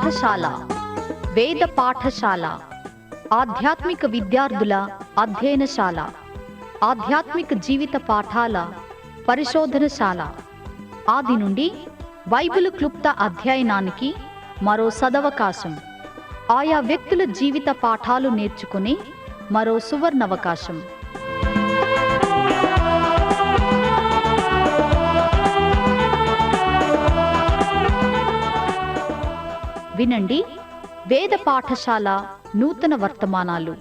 పాఠశాల వేద పాఠశాల ఆధ్యాత్మిక విద్యార్థుల అధ్యయనశాల ఆధ్యాత్మిక జీవిత పాఠాల పరిశోధనశాల ఆది నుండి బైబిలు క్లుప్త అధ్యయనానికి మరో సదవకాశం. ఆయా వ్యక్తుల జీవిత పాఠాలు నేర్చుకునే మరో సువర్ణవకాశం. వినండి వేద పాఠశాల నూతన వర్తమానాలు.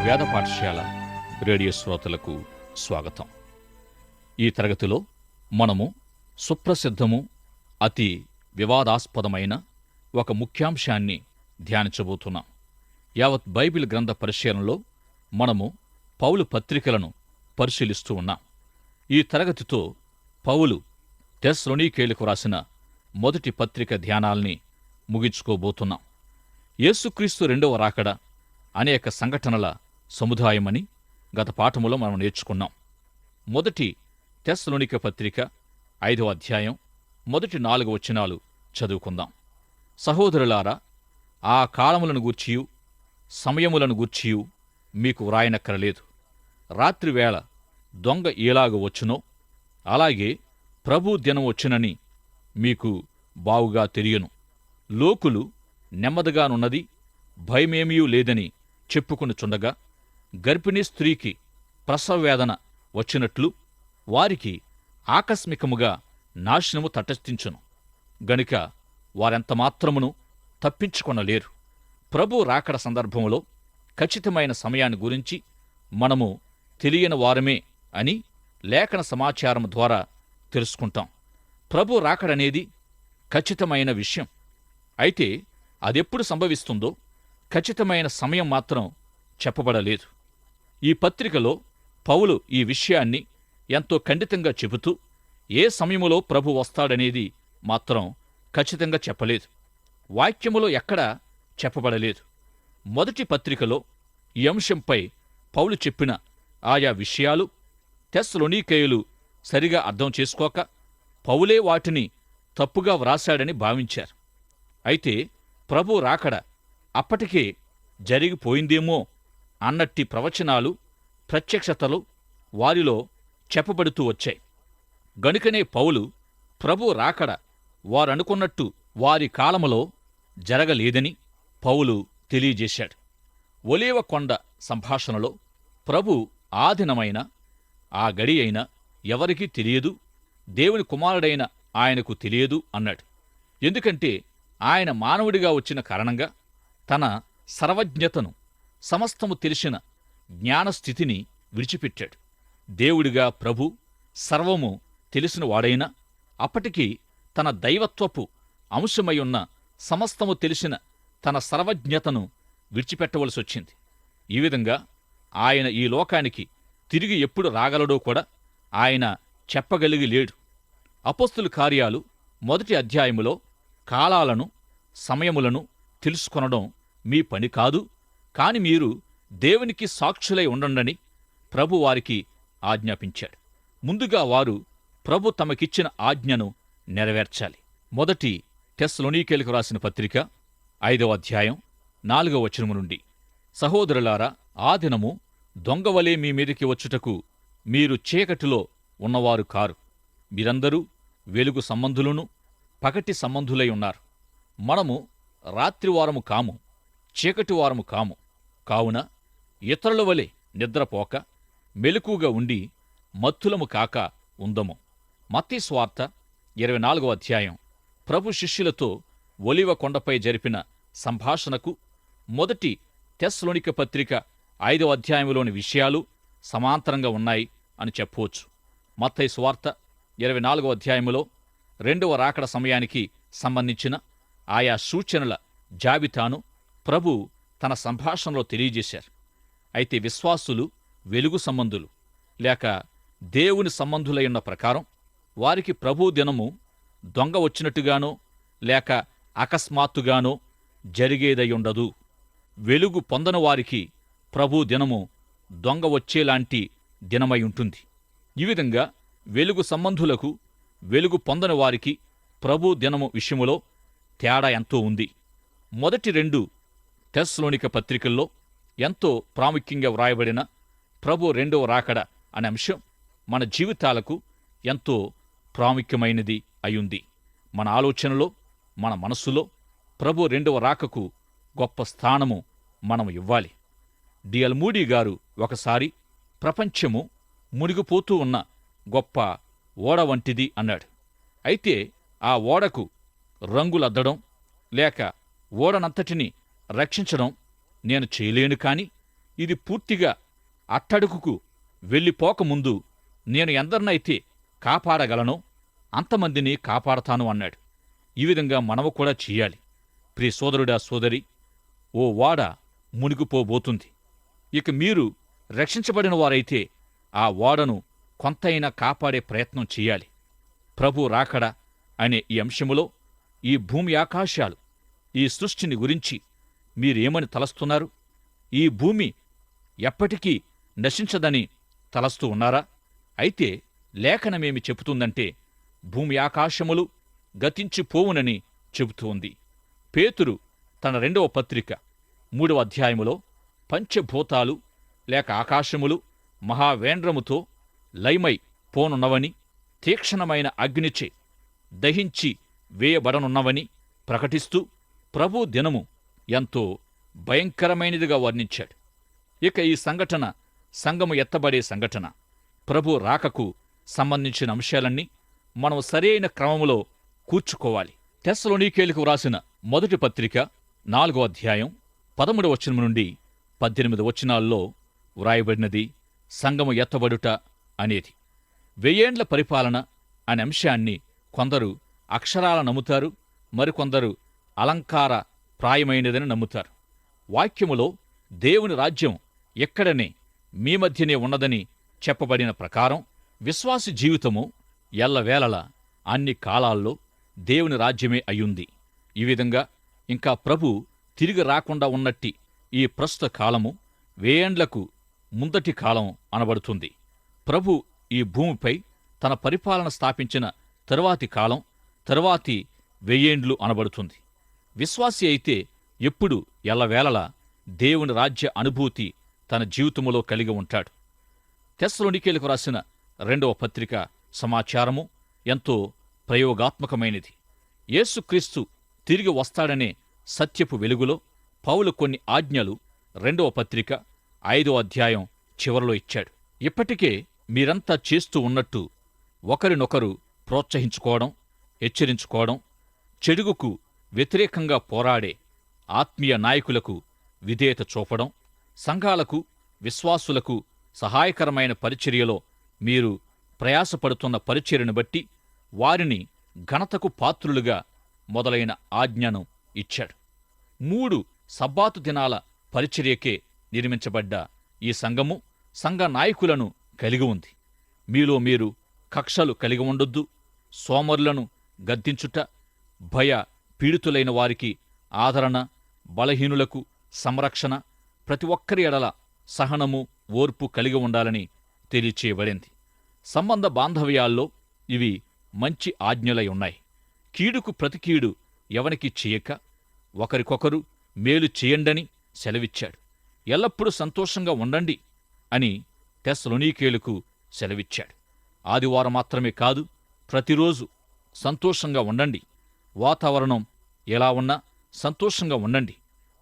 వేద పాఠశాల రేడియో శ్రోతలకు స్వాగతం. ఈ తరగతిలో మనము సుప్రసిద్ధము అతి వివాదాస్పదమైన ఒక ముఖ్యాంశాన్ని ధ్యానించబోతున్నాం. యావత్ బైబిల్ గ్రంథ పరిశీలనలో మనము పౌలు పత్రికలను పరిశీలిస్తూ ఉన్నాం. ఈ తరగతితో పౌలు తెస్సలోనికేయులకు రాసిన మొదటి పత్రిక ధ్యానాల్ని ముగించుకోబోతున్నాం. యేసుక్రీస్తు రెండవ రాకడ అనేక సంఘటనల సముదాయమని గత పాఠములో మనం నేర్చుకున్నాం. మొదటి తెస్సలోనిక పత్రిక 5వ అధ్యాయం మొదటి 4 వచనాలు చదువుకుందాం. సహోదరులారా, ఆ కాలములను గూర్చియు సమయములను గూర్చియు మీకు వ్రాయనక్కరలేదు. రాత్రివేళ దొంగ ఏలాగ వచ్చునో అలాగే ప్రభు దినం వచ్చునని మీకు బావుగా తెలియను. లోకులు నెమ్మదిగానున్నది భయమేమీ లేదని చెప్పుకొనుచుండగా గర్భిణీ స్త్రీకి ప్రసవవేదన వచ్చినట్లు వారికి ఆకస్మికముగా నాశనము తటస్థించును. గనుక వారెంతమాత్రమును తప్పించుకొనలేరు. ప్రభు రాకడ సందర్భంలో ఖచ్చితమైన సమయాన్ని గురించి మనము తెలియని వారమే అని లేఖన సమాచారం ద్వారా తెలుసుకుంటాం. ప్రభు రాకడనేది ఖచ్చితమైన విషయం. అయితే అదెప్పుడు సంభవిస్తుందో ఖచ్చితమైన సమయం మాత్రం చెప్పబడలేదు. ఈ పత్రికలో పౌలు ఈ విషయాన్ని ఎంతో ఖండితంగా చెబుతూ ఏ సమయములో ప్రభు వస్తాడనేది మాత్రం ఖచ్చితంగా చెప్పలేదు. వాక్యములో ఎక్కడా చెప్పబడలేదు. మొదటి పత్రికలో ఈ అంశంపై పౌలు చెప్పిన ఆయా విషయాలు తెస్సలోనికేయులు సరిగా అర్థం చేసుకోక పౌలే వాటిని తప్పుగా వ్రాశాడని భావించారు. అయితే ప్రభు రాకడ అప్పటికే జరిగిపోయిందేమో అన్నట్టి ప్రవచనాలు, ప్రత్యక్షతలు వారిలో చెప్పబడుతూ వచ్చాయి. గనుకనే పౌలు ప్రభు రాకడ వారనుకున్నట్టు వారి కాలములో జరగలేదని పౌలు తెలియజేశాడు. ఒలీవ కొండ సంభాషణలో ప్రభు ఆ దినమైన ఆ గడి అయినా ఎవరికీ తెలియదు, దేవుని కుమారుడైన ఆయనకు తెలియదు అన్నాడు. ఎందుకంటే ఆయన మానవుడిగా వచ్చిన కారణంగా తన సర్వజ్ఞతను, సమస్తము తెలిసిన జ్ఞానస్థితిని విడిచిపెట్టాడు. దేవుడిగా ప్రభు సర్వము తెలిసిన వాడైనా అప్పటికీ తన దైవత్వపు అంశమై ఉన్న సమస్తము తెలిసిన తన సర్వజ్ఞతను విడిచిపెట్టవలసొచ్చింది. ఈ విధంగా ఆయన ఈ లోకానికి తిరిగి ఎప్పుడు రాగలడో కూడా ఆయన చెప్పగలిగి లేడు. అపోస్తుల కార్యాలు 1వ అధ్యాయములో కాలాలను, సమయములను తెలుసుకొనడం మీ పని కాదు, కాని మీరు దేవునికి సాక్షులై ఉండండని ప్రభు వారికి ఆజ్ఞాపించాడు. ముందుగా వారు ప్రభు తమకిచ్చిన ఆజ్ఞను నెరవేర్చాలి. మొదటి తెస్సలోనికేయులకు రాసిన పత్రిక 5వ అధ్యాయం 4వ వచనము నుండి, సహోదరులారా, ఆ దినము దొంగవలే మీ మీదికి వచ్చుటకు మీరు చీకటిలో ఉన్నవారు కారు. మీరందరూ వెలుగు సంబంధులను, పగటి సంబంధులై ఉన్నారు. మనము రాత్రివారము కాము, చీకటివారము కాము. కావున ఇతరుల వలె నిద్రపోక మెలకుగా ఉండి మత్తులము కాక ఉందము. మత్తయి సువార్త 24వ అధ్యాయం ప్రభు శిష్యులతో ఒలీవ కొండపై జరిపిన సంభాషణకు మొదటి తెస్సలోనిక పత్రిక 5వ అధ్యాయంలోని విషయాలు సమాంతరంగా ఉన్నాయి అని చెప్పవచ్చు. మత్తయి సువార్త 24వ అధ్యాయములో రెండవ రాకడ సమయానికి సంబంధించిన ఆయా సూచనల జాబితాను ప్రభు తన సంభాషణలో తెలియజేశారు. అయితే విశ్వాసులు వెలుగు సంబంధులు లేక దేవుని సంబంధులైన ప్రకారం వారికి ప్రభు దినము దొంగ వచ్చినట్టుగానో లేక అకస్మాత్తుగానో జరిగేదయుండదు. వెలుగు పొందని వారికి ప్రభు దినము దొంగ వచ్చేలాంటి దినమై ఉంటుంది. ఈ విధంగా వెలుగు సంబంధులకు, వెలుగు పొందని వారికి ప్రభు దినము విషయములో తేడా ఎంతో ఉంది. మొదటి 2 తెస్సలోనిక పత్రికల్లో ఎంతో ప్రాముఖ్యంగా వ్రాయబడిన ప్రభు రెండవ రాకడ అనే అంశం మన జీవితాలకు ఎంతో ప్రాముఖ్యమైనది అయుంది. మన ఆలోచనలో, మన మనస్సులో ప్రభు రెండవ రాకకు గొప్ప స్థానము మనం ఇవ్వాలి. డిఎల్ మూడీ గారు ఒకసారి ప్రపంచము మునిగిపోతూ ఉన్న గొప్ప ఓడ వంటిది అన్నాడు. అయితే ఆ ఓడకు రంగులద్దడం లేక ఓడనంతటిని రక్షించడం నేను చేయలేను, కాని ఇది పూర్తిగా అట్టడుగుకు వెళ్ళిపోకముందు నేను ఎందరినైతే కాపాడగలనో అంతమందిని కాపాడతాను అన్నాడు. ఈ విధంగా మనము కూడా చెయ్యాలి. ప్రియ సోదరుడా, సోదరి, ఓ ఓడ మునిగిపోబోతుంది. ఇక మీరు రక్షించబడిన వారైతే ఆ ఓడను కొంతైనా కాపాడే ప్రయత్నం చెయ్యాలి. ప్రభు రాకడ అనే ఈ అంశములో ఈ భూమి ఆకాశాలు, ఈ సృష్టిని గురించి మీరేమని తలస్తున్నారు? ఈ భూమి ఎప్పటికీ నశించదని తలస్తూ ఉన్నారా? అయితే లేఖనమేమి చెబుతుందంటే భూమి ఆకాశములు గతించిపోవునని చెబుతూ ఉంది. పేతురు తన 2వ పత్రిక 3వ అధ్యాయములో పంచభూతాలు లేక ఆకాశములు మహావేంద్రముతో లయమై పోనున్నవని, తీక్షణమైన అగ్నిచే దహించి వేయబడనున్నవని ప్రకటిస్తూ ప్రభు దినము ఎంతో భయంకరమైనదిగా వర్ణించాడు. ఇక ఈ సంఘటన సంఘము ఎత్తబడే సంఘటన. ప్రభు రాకకు సంబంధించిన అంశాలన్నీ మనం సరైన క్రమములో కూర్చుకోవాలి. తెస్సలోనికేయులకు వ్రాసిన మొదటి పత్రిక 4వ అధ్యాయం 13వ వచనం నుండి 18 వచనాల్లో వ్రాయబడినది సంఘము ఎత్తబడుట అనేది. 1000 ఏండ్ల పరిపాలన అనే అంశాన్ని కొందరు అక్షరాల నమ్ముతారు, మరికొందరు అలంకార ప్రాయమైనదని నమ్ముతారు. వాక్యములో దేవుని రాజ్యం ఎక్కడనే మీ మధ్యనే ఉన్నదని చెప్పబడిన ప్రకారం విశ్వాసి జీవితము ఎల్లవేళలా అన్ని కాలాల్లో దేవుని రాజ్యమే అయ్యుంది. ఈ విధంగా ఇంకా ప్రభు తిరిగి రాకుండా ఉన్నట్టి ఈ ప్రస్తుత కాలము 1000 ఏండ్లకు ముందటి కాలం అనబడుతుంది. ప్రభు ఈ భూమిపై తన పరిపాలన స్థాపించిన తరువాతి కాలం తరువాతి 1000 ఏండ్లు అనబడుతుంది. విశ్వాసి అయితే ఎప్పుడు ఎల్లవేళలా దేవుని రాజ్య అనుభూతి తన జీవితములో కలిగి ఉంటాడు. తెస్సలోనికేయులకు రాసిన 2వ పత్రిక సమాచారము ఎంతో ప్రయోగాత్మకమైనది. యేసుక్రీస్తు తిరిగి వస్తాడనే సత్యపు వెలుగులో పౌలు కొన్ని ఆజ్ఞలు 2వ పత్రిక 5వ అధ్యాయం చివరలో ఇచ్చాడు. ఇప్పటికే మీరంతా చేస్తూ ఉన్నట్టు ఒకరినొకరు ప్రోత్సహించుకోవడం, హెచ్చరించుకోవడం, చెడుగుకు వ్యతిరేకంగా పోరాడే ఆత్మీయ నాయకులకు విధేయత చూపడం, సంఘాలకు, విశ్వాసులకు సహాయకరమైన పరిచర్యలో మీరు ప్రయాసపడుతున్న పరిచర్యను బట్టి వారిని ఘనతకు పాత్రులుగా మొదలైన ఆజ్ఞను ఇచ్చాడు. 3 సబ్బాతు దినాల పరిచర్యకే నిర్మించబడ్డ ఈ సంఘము సంఘ నాయకులను కలిగి ఉంది. మీలో మీరు కక్షలు కలిగి ఉండొద్దు, సోమరులను గద్దించుట, భయ పీడితులైన వారికి ఆదరణ, బలహీనులకు సంరక్షణ, ప్రతి ఒక్కరి ఎడల సహనము, ఓర్పు కలిగి ఉండాలని తెలియచేయబడింది. సంబంధ బాంధవ్యాల్లో ఇవి మంచి ఆజ్ఞలై ఉన్నాయి. కీడుకు ప్రతి కీడు ఎవనికి చేయక ఒకరికొకరు మేలు చేయండని సెలవిచ్చాడు. ఎల్లప్పుడూ సంతోషంగా ఉండండి అని తెస్సలోనికేయులకు సెలవిచ్చాడు. ఆదివారం మాత్రమే కాదు, ప్రతిరోజు సంతోషంగా ఉండండి. వాతావరణం ఎలా ఉన్నా సంతోషంగా ఉండండి.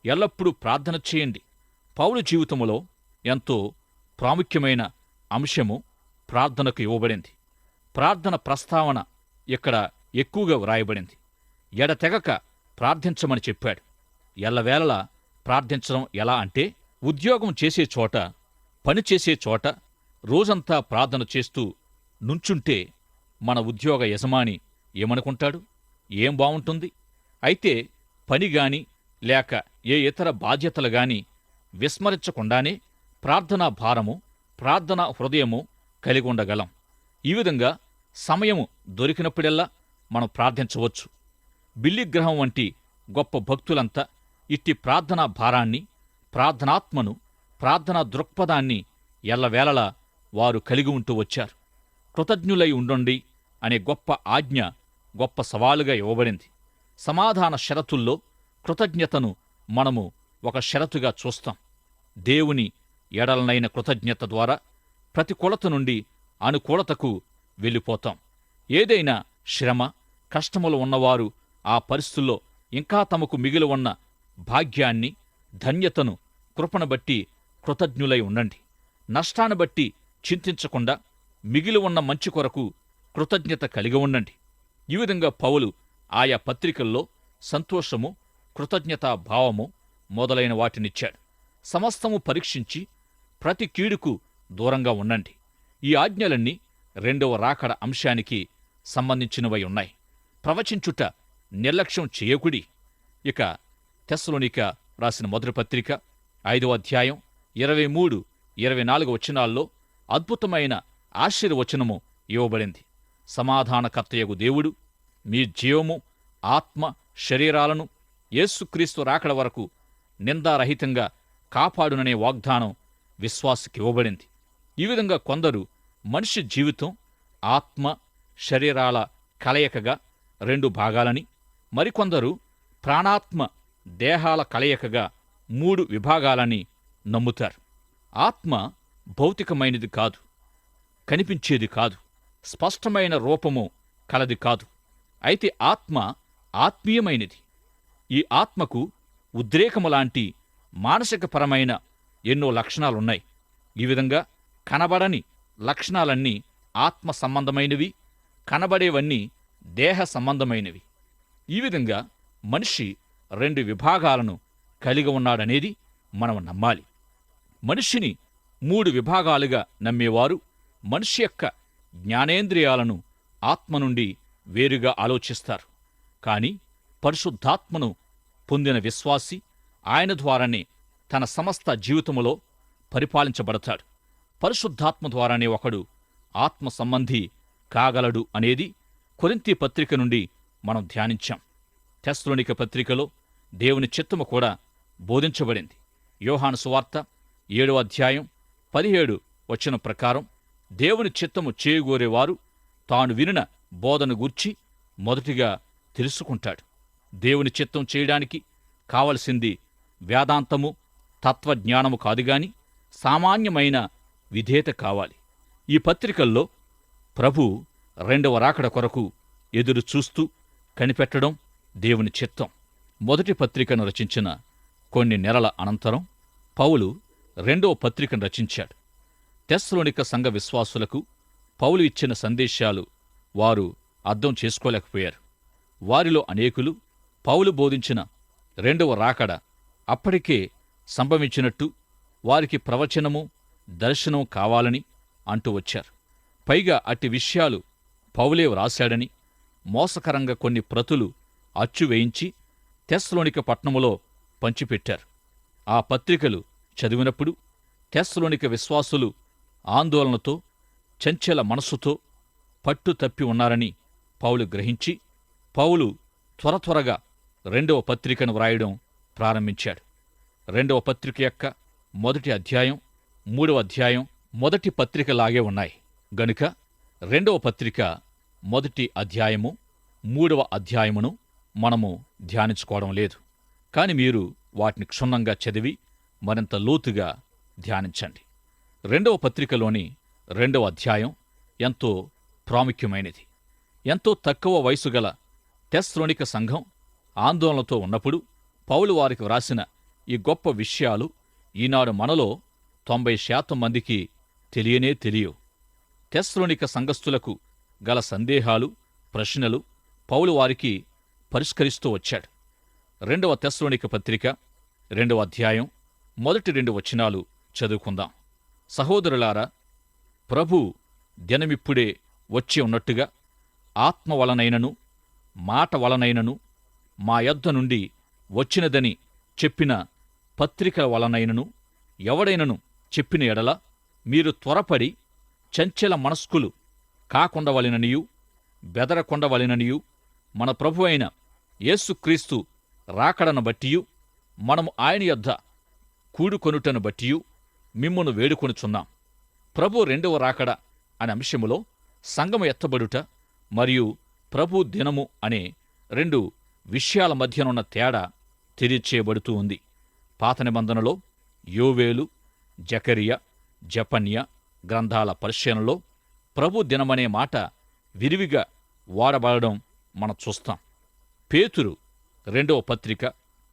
ఎల్లప్పుడూ ప్రార్థన చేయండి. పౌలు జీవితములో ఎంతో ప్రాముఖ్యమైన అంశము ప్రార్థనకు ఇవ్వబడింది. ప్రార్థన ప్రస్తావన ఇక్కడ ఎక్కువగా వ్రాయబడింది. ఎడతెగక ప్రార్థించమని చెప్పాడు. ఎల్లవేళలా ప్రార్థించడం ఎలా అంటే, ఉద్యోగం చేసే చోట, పని చేసే చోట రోజంతా ప్రార్థన చేస్తూ నుంచుంటే మన ఉద్యోగ యజమాని ఏమనుకుంటాడు? ఏం బావుంటుంది? అయితే పనిగాని లేక ఏ ఇతర బాధ్యతలు గాని విస్మరించకుండానే ప్రార్థనా భారము, ప్రార్థనా హృదయము కలిగి ఉండగలం. ఈ విధంగా సమయము దొరికినప్పుడెల్లా మనం ప్రార్థించవచ్చు. బిల్లిగ్రహం వంటి గొప్ప భక్తులంతా ఇట్టి ప్రార్థనా భారాన్ని, ప్రార్థనాత్మను, ప్రార్థనా దృక్పథాన్ని ఎల్లవేళలా వారు కలిగి ఉంటూ వచ్చారు. కృతజ్ఞులై ఉండండి అనే గొప్ప ఆజ్ఞ గొప్ప సవాలుగా ఇవ్వబడింది. సమాధాన షరతుల్లో కృతజ్ఞతను మనము ఒక షరతుగా చూస్తాం. దేవుని ఎడలనైన కృతజ్ఞత ద్వారా ప్రతికూలత నుండి అనుకూలతకు వెళ్ళిపోతాం. ఏదైనా శ్రమ, కష్టములు ఉన్నవారు ఆ పరిస్థితుల్లో ఇంకా తమకు మిగిలి ఉన్న భాగ్యాన్ని, ధన్యతను, కృపను బట్టి కృతజ్ఞులై ఉండండి. నష్టాన్ని బట్టి చింతించకుండా మిగిలి ఉన్న మంచి కొరకు కృతజ్ఞత కలిగి ఉండండి. ఈ విధంగా పౌలు ఆయా పత్రికల్లో సంతోషము, కృతజ్ఞతాభావము మొదలైన వాటినిచ్చాడు. సమస్తము పరీక్షించి ప్రతి కీడుకు దూరంగా ఉండండి. ఈ ఆజ్ఞలన్నీ రెండవ రాకడ అంశానికి సంబంధించినవై ఉన్నాయి. ప్రవచించుట నిర్లక్ష్యం చేయకుడి. ఇక తెస్సలోనిక రాసిన మొదటి పత్రిక 5వ అధ్యాయం 23, 24 వచనాల్లో అద్భుతమైన ఆశీర్వచనము ఇవ్వబడింది. సమాధానకర్తయగు దేవుడు మీ జీవము, ఆత్మ, శరీరాలను యేసుక్రీస్తు రాకడ వరకు నిందారహితంగా కాపాడుననే వాగ్దానం విశ్వాసకివ్వబడింది. ఈ విధంగా కొందరు మనిషి జీవితం ఆత్మ, శరీరాల కలయికగా 2 భాగాలని, మరికొందరు ప్రాణాత్మ దేహాల కలయికగా 3 విభాగాలని నమ్ముతారు. ఆత్మ భౌతికమైనది కాదు, కనిపించేది కాదు, స్పష్టమైన రూపము కలది కాదు. అయితే ఆత్మ ఆత్మీయమైనది. ఈ ఆత్మకు ఉద్రేకములాంటి మానసికపరమైన ఎన్నో లక్షణాలున్నాయి. ఈ విధంగా కనబడని లక్షణాలన్నీ ఆత్మ సంబంధమైనవి, కనబడేవన్నీ దేహ సంబంధమైనవి. ఈ విధంగా మనిషి 2 విభాగాలను కలిగి ఉన్నాడనేది మనం నమ్మాలి. మనిషిని 3 విభాగాలుగా నమ్మేవారు మనిషి యొక్క జ్ఞానేంద్రియాలను ఆత్మ నుండి వేరుగా ఆలోచిస్తారు. కాని పరిశుద్ధాత్మను పొందిన విశ్వాసి ఆయన ద్వారానే తన సమస్త జీవితములో పరిపాలించబడతాడు. పరిశుద్ధాత్మ ద్వారానే ఒకడు ఆత్మ సంబంధి కాగలడు అనేది కొరింథీ పత్రిక నుండి మనం ధ్యానించాం. తెస్సలోనిక పత్రికలో దేవుని చిత్తము కూడా బోధించబడింది. యోహాను సువార్త 7వ అధ్యాయం 17 వచనం ప్రకారం దేవుని చిత్తము చేయగోరేవారు తాను వినిన బోధను గూర్చి మొదటిగా తెలుసుకుంటాడు. దేవుని చిత్తం చేయడానికి కావలసింది వేదాంతము, తత్వజ్ఞానము కాదుగాని సామాన్యమైన విధేయత కావాలి. ఈ పత్రికల్లో ప్రభు 2వ రాకడ కొరకు ఎదురు చూస్తూ కనిపెట్టడం దేవుని చిత్తం. మొదటి పత్రికను రచించిన కొన్ని నెలల అనంతరం పౌలు 2వ పత్రికను రచించాడు. తెస్సలోనిక సంఘ విశ్వాసులకు పౌలు ఇచ్చిన సందేశాలు వారు అర్థం చేసుకోలేకపోయారు. వారిలో అనేకులు పౌలు బోధించిన 2వ రాకడ అప్పటికే సంభవించినట్టు, వారికి ప్రవచనము, దర్శనం కావాలని అంటూ వచ్చారు. పైగా అట్టి విషయాలు పౌలే వ్రాశాడని మోసకరంగా కొన్ని ప్రతులు అచ్చువేయించి తెస్సలోనిక పట్టణములో పంచిపెట్టారు. ఆ పత్రికలు చదివినప్పుడు తెస్సలోనిక విశ్వాసులు ఆందోళనతో, చంచల మనస్సుతో పట్టు తప్పి ఉన్నారని పౌలు గ్రహించి పౌలు త్వరగా 2వ పత్రికను వ్రాయడం ప్రారంభించాడు. 2వ పత్రిక యొక్క మొదటి అధ్యాయం, 3వ అధ్యాయం మొదటి పత్రికలాగే ఉన్నాయి గనుక 2వ పత్రిక మొదటి అధ్యాయము, 3వ అధ్యాయమును మనము ధ్యానించుకోవడం లేదు. కాని మీరు వాటిని క్షుణ్ణంగా చదివి మరింత లోతుగా ధ్యానించండి. 2వ పత్రికలోని 2వ అధ్యాయం ఎంతో ప్రాముఖ్యమైనది. ఎంతో తక్కువ వయసు గల తెస్సలోనిక సంఘం ఆందోళనతో ఉన్నప్పుడు పౌలు వారికి వ్రాసిన ఈ గొప్ప విషయాలు ఈనాడు మనలో 90% మందికి తెలియనే తెలియవు. తెస్సలోనిక సంఘస్థులకు గల సందేహాలు, ప్రశ్నలు పౌలు వారికి పరిష్కరిస్తూ వచ్చాడు. 2వ తెస్సలోనిక పత్రిక 2వ అధ్యాయం మొదటి 2 వచనాలు చదువుకుందాం. సహోదరులారా, ప్రభు దినమిప్పుడే వచ్చి ఉన్నట్టుగా ఆత్మ వలనైనను మాట వలనైనను మా యొద్ద నుండి వచ్చినదని చెప్పిన పత్రికల వలనైనను ఎవడైనను చెప్పిన ఎడల మీరు త్వరపడి చంచల మనస్కులు కాకుండవలెననియు బెదరకొండవలెననియు మన ప్రభు అయిన యేసుక్రీస్తు రాకడను బట్టియు మనము ఆయన యొద్ద కూడుకొనుటను బట్టియు మిమ్మును వేడుకొనుచున్నాం. ప్రభు 2వ రాకడ అనే అంశములో సంఘము ఎత్తబడుట మరియు ప్రభు దినము అనే రెండు విషయాల మధ్యనున్న తేడా తెలియచేయబడుతూ ఉంది. పాత నిబంధనలో యోవేలు, జకరియా, జపన్య గ్రంథాల పరిశీలనలో ప్రభు దినమనే మాట విరివిగా వాడబడడం మనం చూస్తాం. పేతురు 2వ పత్రిక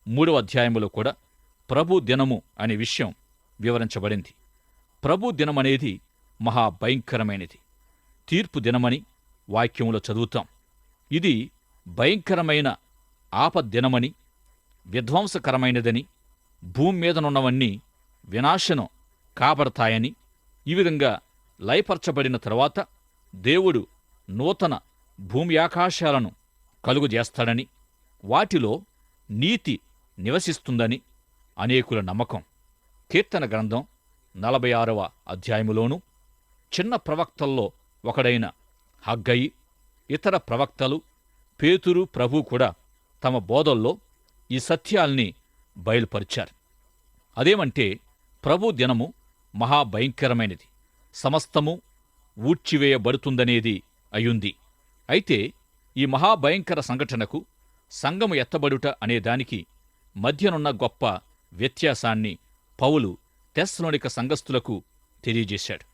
3వ అధ్యాయములో కూడా ప్రభు దినము అనే విషయం వివరించబడింది. ప్రభు దినమనేది మహాభయంకరమైనది. తీర్పు దినమని వాక్యములో చదువుతాం. ఇది భయంకరమైన ఆపద్దినమని, విధ్వంసకరమైనదని, భూమి మీదనున్నవన్నీ వినాశనం కాబడతాయని, ఈ విధంగా లయపరచబడిన తరువాత దేవుడు నూతన భూమి ఆకాశాలను కలుగుజేస్తాడని, వాటిలో నీతి నివసిస్తుందని అనేకుల నమ్మకం. కీర్తన గ్రంథం 46వ అధ్యాయములోనూ చిన్న ప్రవక్తల్లో ఒకడైన హగ్గయి, ఇతర ప్రవక్తలు, పేతురు, ప్రభు కూడా తమ బోధల్లో ఈ సత్యాల్ని బయలుపరిచారు. అదేమంటే ప్రభు దినము మహాభయంకరమైనది, సమస్తము ఊడ్చివేయబడుతుందనేది అయుంది. అయితే ఈ మహాభయంకర సంఘటనకు సంఘము ఎత్తబడుట అనేదానికి మధ్యనున్న గొప్ప వ్యత్యాసాన్ని పౌలు తెస్సలోనిక సంఘస్థులకు తెలియజేశాడు.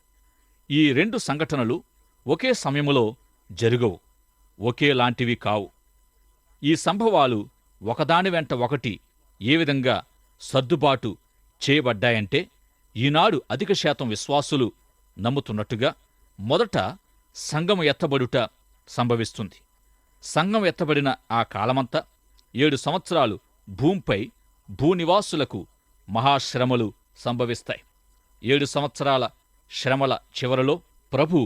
ఈ రెండు సంఘటనలు ఒకే సమయములో జరుగవు, ఒకేలాంటివి కావు. ఈ సంభవాలు ఒకదాని వెంట ఒకటి ఏ విధంగా సర్దుబాటు చేయబడ్డాయంటే, ఈనాడు అధిక శాతం విశ్వాసులు నమ్ముతున్నట్టుగా మొదట సంఘము ఎత్తబడుట సంభవిస్తుంది. సంఘం ఎత్తబడిన ఆ కాలమంతా 7 సంవత్సరాలు భూమిపై భూనివాసులకు మహాశ్రమలు సంభవిస్తాయి. 7 సంవత్సరాల శ్రమల చివరలో ప్రభు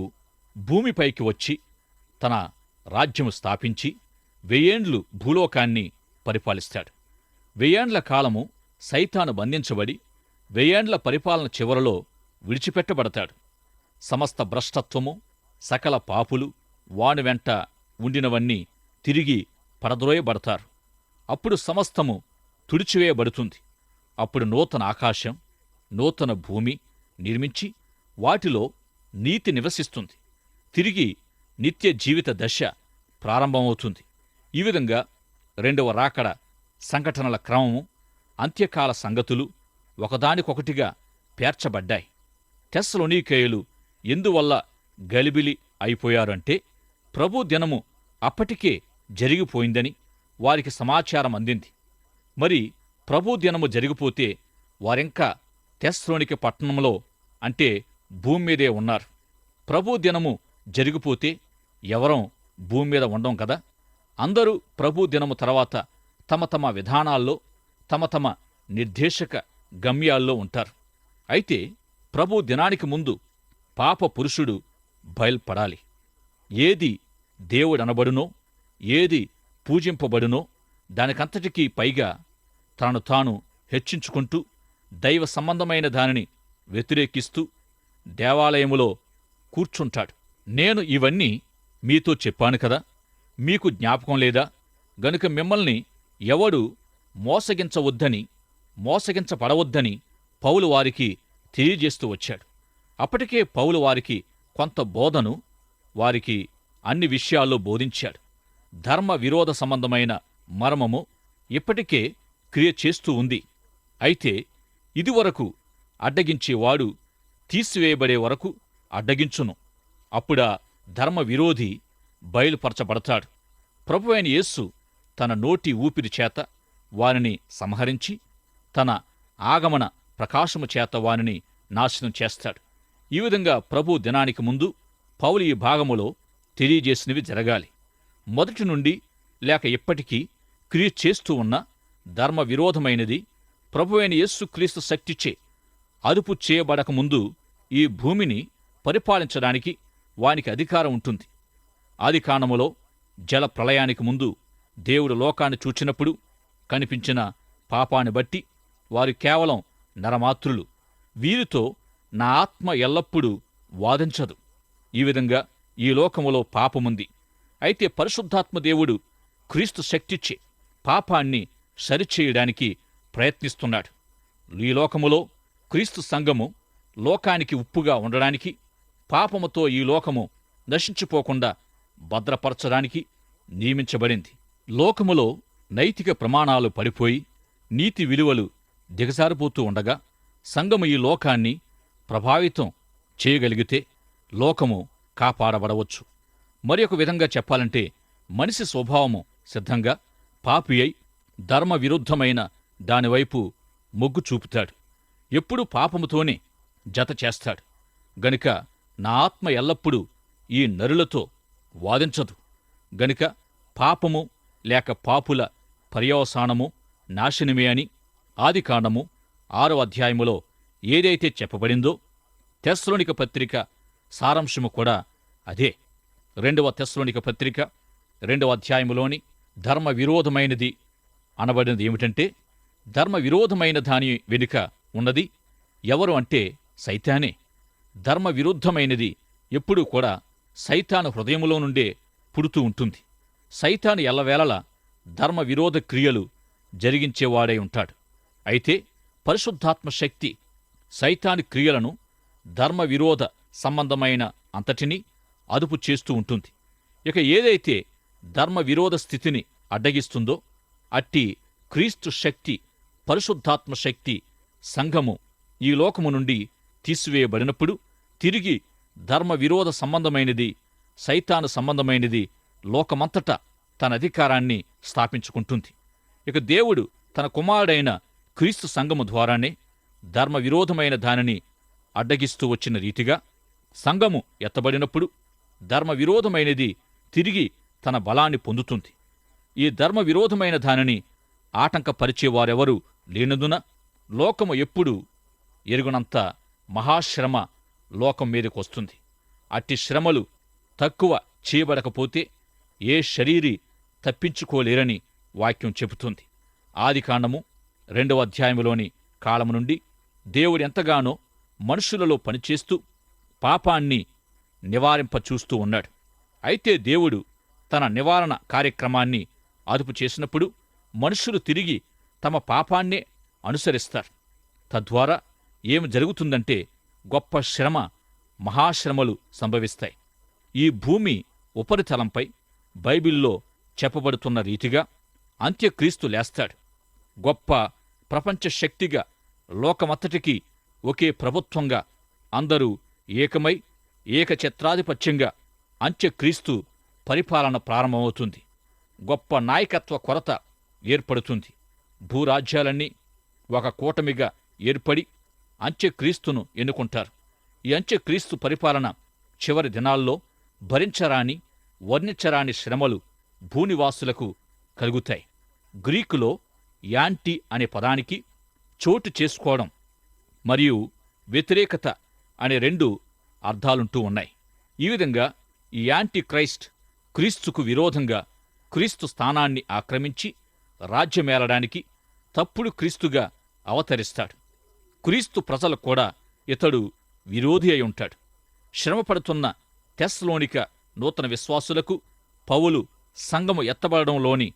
భూమిపైకి వచ్చి తన రాజ్యము స్థాపించి 1000 ఏండ్లు భూలోకాన్ని పరిపాలిస్తాడు. 1000 ఏండ్ల కాలము సైతాను బంధించబడి 1000 ఏండ్ల పరిపాలన చివరలో విడిచిపెట్టబడతాడు. సమస్త భ్రష్టత్వము, సకల పాపులు, వాని వెంట ఉండినవన్నీ తిరిగి పడద్రోయబడతారు. అప్పుడు సమస్తము తుడిచివేయబడుతుంది. అప్పుడు నూతన ఆకాశం, నూతన భూమి నిర్మించి వాటిలో నీతి నివసిస్తుంది. తిరిగి నిత్య జీవిత దశ ప్రారంభమవుతుంది. ఈ విధంగా 2వ రాకడ సంఘటనల క్రమము, అంత్యకాల సంగతులు ఒకదానికొకటిగా పేర్చబడ్డాయి. తెస్సలోనికేయులు ఎందువల్ల గలిబిలి అయిపోయారంటే, ప్రభు దినము అప్పటికే జరిగిపోయిందని వారికి సమాచారం అందింది. మరి ప్రభు దినము జరిగిపోతే వారింకా తెస్సలోనిక పట్టణంలో, అంటే భూమి మీదే ఉన్నారు. ప్రభు దినము జరిగిపోతే ఎవరం భూమి మీద ఉండం కదా. అందరూ ప్రభు దినము తర్వాత తమ తమ విధానాల్లో, తమ తమ నిర్దేశక గమ్యాల్లో ఉంటారు. అయితే ప్రభు దినానికి ముందు పాప పురుషుడు బయల్పడాలి. ఏది దేవుడనబడునో, ఏది పూజింపబడునో దానికంతటికీ పైగా తనను తాను హెచ్చించుకుంటూ దైవ సంబంధమైన దానిని వ్యతిరేకిస్తూ దేవాలయములో కూర్చుంటాడు. నేను ఇవన్నీ మీతో చెప్పాను కదా, మీకు జ్ఞాపకం లేదా? గనుక మిమ్మల్ని ఎవడు మోసగించపడవద్దని పౌలు వారికి తెలియజేస్తూ వచ్చాడు. అప్పటికే పౌలు వారికి కొంత బోధను వారికి అన్ని విషయాల్లో బోధించాడు. ధర్మ విరోధ సంబంధమైన మర్మము ఇప్పటికే క్రియ చేస్తూ ఉంది. అయితే ఇదివరకు అడ్డగించేవాడు తీసివేయబడే వరకు అడ్డగించును. అప్పుడా ధర్మ విరోధి బయలుపరచబడతాడు. ప్రభువైన యేసు తన నోటి ఊపిరి చేత వానిని సంహరించి తన ఆగమన ప్రకాశము చేత వానిని నాశనం చేస్తాడు. ఈ విధంగా ప్రభు దినానికి ముందు పౌలు ఈ భాగములో తెలియజేసినవి జరగాలి. మొదటి నుండి లేక ఇప్పటికీ క్రియ చేస్తూ ఉన్న ధర్మ విరోధమైనది ప్రభువైన యేసుక్రీస్తు శక్తిచే అదుపు చేయబడకముందు ఈ భూమిని పరిపాలించడానికి వానికి అధికారం ఉంటుంది. ఆదికాండములో జల ప్రళయానికి ముందు దేవుడు లోకాన్ని చూచినప్పుడు కనిపించిన పాపాన్ని బట్టి వారు కేవలం నరమాత్రులు, వీరితో నా ఆత్మ ఎల్లప్పుడూ వాదించదు. ఈ విధంగా ఈ లోకములో పాపముంది. అయితే పరిశుద్ధాత్మ దేవుడు క్రీస్తు శక్తిచ్చే పాపాన్ని సరిచేయడానికి ప్రయత్నిస్తున్నాడు. ఈ లోకములో క్రీస్తు సంఘము లోకానికి ఉప్పుగా ఉండడానికి, పాపముతో ఈ లోకము నశించిపోకుండా భద్రపరచడానికి నియమించబడింది. లోకములో నైతిక ప్రమాణాలు పడిపోయి నీతి విలువలు దిగజారిపోతూ ఉండగా సంఘము ఈ లోకాన్ని ప్రభావితం చేయగలిగితే లోకము కాపాడబడవచ్చు. మరి ఒక విధంగా చెప్పాలంటే మనిషి స్వభావము సిద్ధంగా పాపి అయి ధర్మ విరుద్ధమైన దానివైపు మొగ్గు చూపుతాడు. ఎప్పుడూ పాపముతోనే జత చేస్తాడు. గనుక నా ఆత్మ ఎల్లప్పుడూ ఈ నరులతో వాదించదు. గనుక పాపము లేక పాపుల పర్యవసానము నాశనమే అని ఆదికాండము 6వ అధ్యాయములో ఏదైతే చెప్పబడిందో తెస్సలోనిక పత్రిక సారాంశము కూడా అదే. 2వ తెస్సలోనిక పత్రిక 2వ అధ్యాయములోని ధర్మ విరోధమైనది అనబడినది ఏమిటంటే, ధర్మ విరోధమైన దాని వెనుక ఉన్నది ఎవరు అంటే సైతానే. ధర్మ విరుద్ధమైనది ఎప్పుడూ కూడా సైతాను హృదయములో నుండే పుడుతూ ఉంటుంది. సైతాను ఎల్లవేళలా ధర్మ విరోధ క్రియలు జరిగించేవాడై ఉంటాడు. అయితే పరిశుద్ధాత్మ శక్తి సైతాని క్రియలను ధర్మ విరోధ సంబంధమైన అంతటినీ అదుపు చేస్తూ ఉంటుంది. ఇక ఏదైతే ధర్మ విరోధ స్థితిని అడ్డగిస్తుందో అట్టి క్రీస్తు శక్తి, పరిశుద్ధాత్మ శక్తి సంఘము ఈ లోకము నుండి తీసివేయబడినప్పుడు తిరిగి ధర్మ విరోధ సంబంధమైనది, సైతాను సంబంధమైనది లోకమంతటా తన అధికారాన్ని స్థాపించుకుంటుంది. ఇక దేవుడు తన కుమారుడైన క్రీస్తు సంఘము ద్వారానే ధర్మ విరోధమైన దానిని అడ్డగిస్తూ వచ్చిన రీతిగా సంఘము ఎత్తబడినప్పుడు ధర్మ విరోధమైనది తిరిగి తన బలాన్ని పొందుతుంది. ఈ ధర్మ విరోధమైన దానిని ఆటంకపరిచేవారెవరూ లేనందున లోకము ఎప్పుడూ ఎరుగునంత మహాశ్రమ లోకం మీదకొస్తుంది. అట్టి శ్రమలు తక్కువ చేయబడకపోతే ఏ శరీరీ తప్పించుకోలేరని వాక్యం చెబుతుంది. ఆదికాండము 2వ అధ్యాయములోని కాలము నుండి దేవుడెంతగానో మనుషులలో పనిచేస్తూ పాపాన్ని నివారింపచూస్తూ ఉన్నాడు. అయితే దేవుడు తన నివారణ కార్యక్రమాన్ని అదుపు చేసినప్పుడు మనుషులు తిరిగి తమ పాపాన్నే అనుసరిస్తారు. తద్వారా ఏమి జరుగుతుందంటే గొప్ప శ్రమ, మహాశ్రమలు సంభవిస్తాయి. ఈ భూమి ఉపరితలంపై బైబిల్లో చెప్పబడుతున్న రీతిగా అంత్యక్రీస్తు లేస్తాడు. గొప్ప ప్రపంచ శక్తిగా లోకమంతటికీ ఒకే ప్రభుత్వంగా అందరూ ఏకమై ఏకఛత్రాధిపత్యంగా అంత్యక్రీస్తు పరిపాలన ప్రారంభమవుతుంది. గొప్ప నాయకత్వ కొరత ఏర్పడుతుంది. భూరాజ్యాలన్నీ ఒక కూటమిగా ఏర్పడి అంత్యక్రీస్తును ఎన్నుకుంటారు. ఈ అంత్యక్రీస్తు పరిపాలన చివరి దినాల్లో భరించరాని, వర్ణించరాని శ్రమలు భూనివాసులకు కలుగుతాయి. గ్రీకులో యాంటీ అనే పదానికి చోటు చేసుకోవడం మరియు వ్యతిరేకత అనే 2 అర్థాలుంటూ ఉన్నాయి. ఈ విధంగా ఈ యాంటీ క్రైస్ట్ క్రీస్తుకు విరోధంగా క్రీస్తు స్థానాన్ని ఆక్రమించి రాజ్యమేలడానికి తప్పుడు క్రీస్తుగా అవతరిస్తాడు. క్రీస్తు ప్రజలకు కూడా ఇతడు విరోధి అయి ఉంటాడు. శ్రమపడుతున్న తెస్సలోనిక నూతన విశ్వాసులకు పౌలు సంఘము ఎత్తబడడంలోని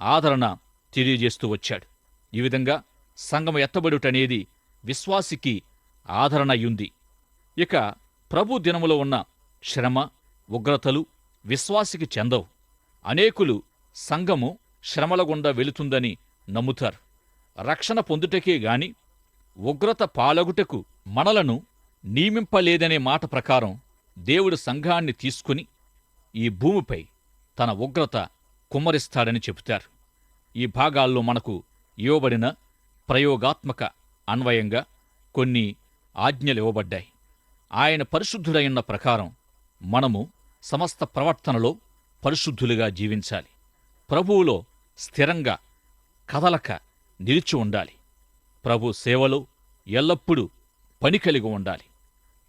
ఆదరణ తెలియజేస్తూ వచ్చాడు. ఈ విధంగా సంఘము ఎత్తబడుటనేది విశ్వాసికి ఆదరణ అయ్యుంది. ఇక ప్రభు దినములో ఉన్న శ్రమ, ఉగ్రతలు విశ్వాసికి చెందవు. అనేకులు సంఘము శ్రమల గుండా వెళుతుందని నమ్ముతారు. రక్షణ పొందుటకే గాని ఉగ్రత పాలగుటకు మనలను నియమింపలేదనే మాట ప్రకారం దేవుడు సంఘాన్ని తీసుకుని ఈ భూమిపై తన ఉగ్రత కుమ్మరిస్తాడని చెబుతారు. ఈ భాగాల్లో మనకు ఇవ్వబడిన ప్రయోగాత్మక అన్వయంగా కొన్ని ఆజ్ఞలివ్వబడ్డాయి. ఆయన పరిశుద్ధుడైన ప్రకారం మనము సమస్త ప్రవర్తనలో పరిశుద్ధులుగా జీవించాలి. ప్రభువులో స్థిరంగా కదలక నిలిచి ఉండాలి. ప్రభు సేవలో ఎల్లప్పుడూ పని కలిగి ఉండాలి.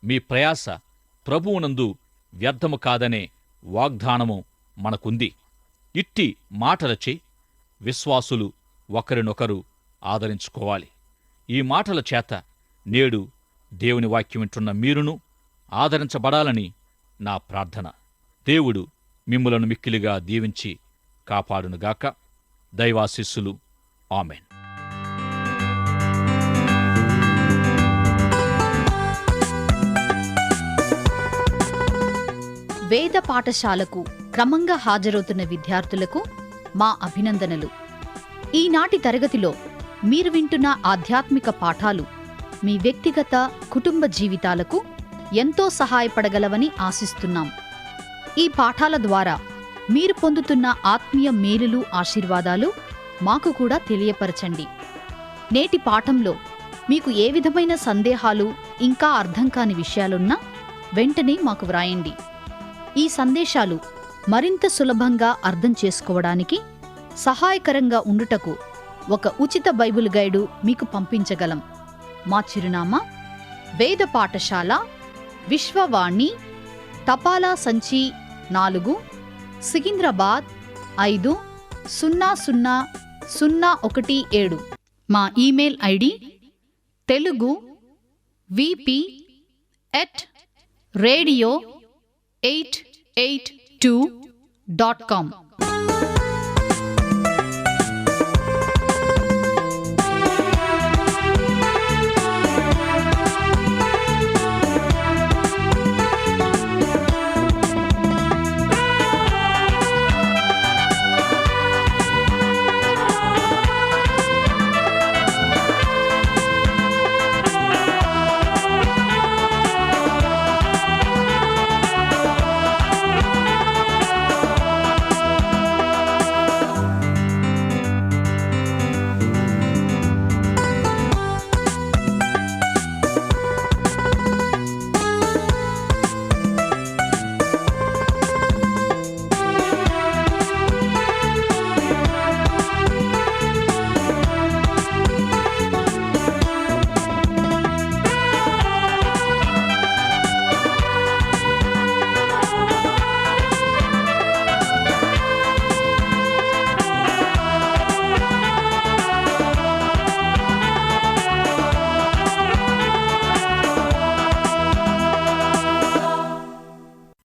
మీ ప్రయాస ప్రభువునందు వ్యర్థము కాదనే వాగ్దానము మనకుంది. ఇట్టి మాటలచే విశ్వాసులు ఒకరినొకరు ఆదరించుకోవాలి. ఈ మాటల చేత నేడు దేవుని వాక్యం వింటున్న మీరును ఆదరించబడాలని నా ప్రార్థన. దేవుడు మిమ్ములను మిక్కిలిగా దీవించి కాపాడునుగాక. దైవాశీస్సులు. ఆమెన్. వేద పాఠశాలకు క్రమంగా హాజరవుతున్న విద్యార్థులకు మా అభినందనలు. ఈనాటి తరగతిలో మీరు వింటున్న ఆధ్యాత్మిక పాఠాలు మీ వ్యక్తిగత, కుటుంబ జీవితాలకు ఎంతో సహాయపడగలవని ఆశిస్తున్నాం. ఈ పాఠాల ద్వారా మీరు పొందుతున్న ఆత్మీయ మేలులు, ఆశీర్వాదాలు మాకు కూడా తెలియపరచండి. నేటి పాఠంలో మీకు ఏ విధమైన సందేహాలు, ఇంకా అర్థం కాని విషయాలున్నా వెంటనే మాకు వ్రాయండి. ఈ సందేశాలు మరింత సులభంగా అర్థం చేసుకోవడానికి సహాయకరంగా ఉండుటకు ఒక ఉచిత బైబిల్ గైడు మీకు పంపించగలం. మా చిరునామా: వేద పాఠశాల, విశ్వవాణి, తపాలా సంచి 4, సికింద్రాబాద్ 500017. మా ఈమెయిల్ ఐడి telugu@radio882.com.